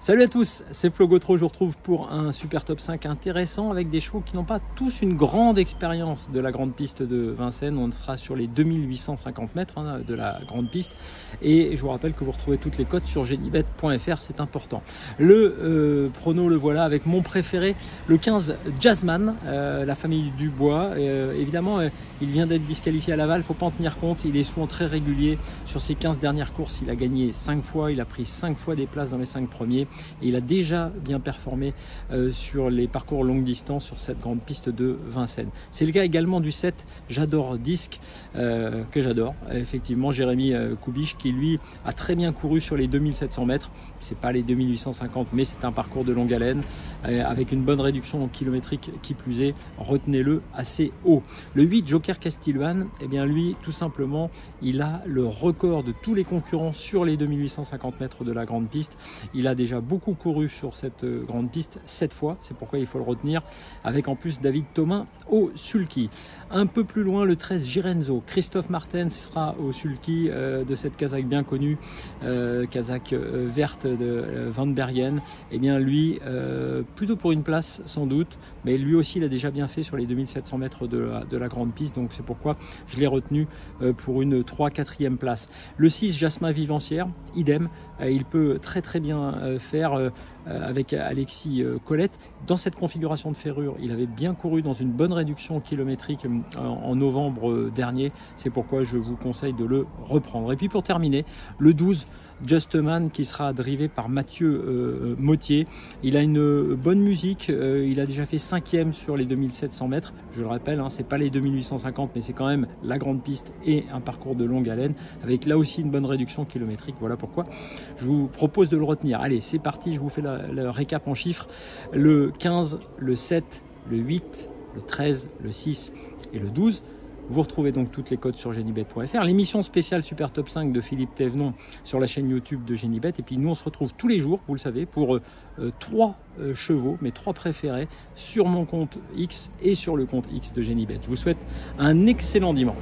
Salut à tous, c'est Flo Gautreau, je vous retrouve pour un super top 5 intéressant avec des chevaux qui n'ont pas tous une grande expérience de la grande piste de Vincennes. On sera sur les 2850 mètres de la grande piste et je vous rappelle que vous retrouvez toutes les cotes sur genibet.fr, c'est important. Le prono le voilà avec mon préféré, le 15 Jazzman, la famille Dubois. Évidemment, il vient d'être disqualifié à Laval, il ne faut pas en tenir compte, il est souvent très régulier. Sur ses 15 dernières courses, il a gagné 5 fois, il a pris 5 fois des places dans les 5 premiers. Et il a déjà bien performé sur les parcours longue distance sur cette grande piste de Vincennes. C'est le cas également du 7 J'adore Disque, que j'adore. Effectivement, Jérémy Kubisch qui lui a très bien couru sur les 2700 mètres. C'est pas les 2850, mais c'est un parcours de longue haleine avec une bonne réduction kilométrique qui plus est. Retenez-le assez haut. Le 8 Joker Castilloane, eh bien lui, tout simplement, il a le record de tous les concurrents sur les 2850 mètres de la grande piste. Il a déjà beaucoup couru sur cette grande piste 7 fois, c'est pourquoi il faut le retenir, avec en plus David Thomain au sulky. Un peu plus loin, le 13 Girenzo, Christophe Martens sera au sulky de cette casaque bien connue, casaque verte de Van Bergen. Et bien lui, plutôt pour une place sans doute, mais lui aussi il a déjà bien fait sur les 2700 mètres de la grande piste, donc c'est pourquoi je l'ai retenu pour une 3-4e place. Le 6 Jasmin Vivancière, idem, il peut très bien faire avec Alexis Colette. Dans cette configuration de ferrure, il avait bien couru dans une bonne réduction kilométrique en novembre dernier. C'est pourquoi je vous conseille de le reprendre. Et puis pour terminer, le 12 Justman qui sera drivé par Mathieu Mottier. Il a une bonne musique, il a déjà fait 5e sur les 2700 mètres. Je le rappelle, c'est pas les 2850, mais c'est quand même la grande piste et un parcours de longue haleine avec là aussi une bonne réduction kilométrique. Voilà pourquoi je vous propose de le retenir. Allez, c'est parti, je vous fais le récap en chiffres. Le 15, le 7, le 8, le 13, le 6 et le 12. Vous retrouvez donc toutes les cotes sur genibet.fr, l'émission spéciale Super Top 5 de Philippe Thévenon sur la chaîne YouTube de Genibet. Et puis nous, on se retrouve tous les jours, vous le savez, pour 3 chevaux, mes 3 préférés, sur mon compte X et sur le compte X de Genibet. Je vous souhaite un excellent dimanche.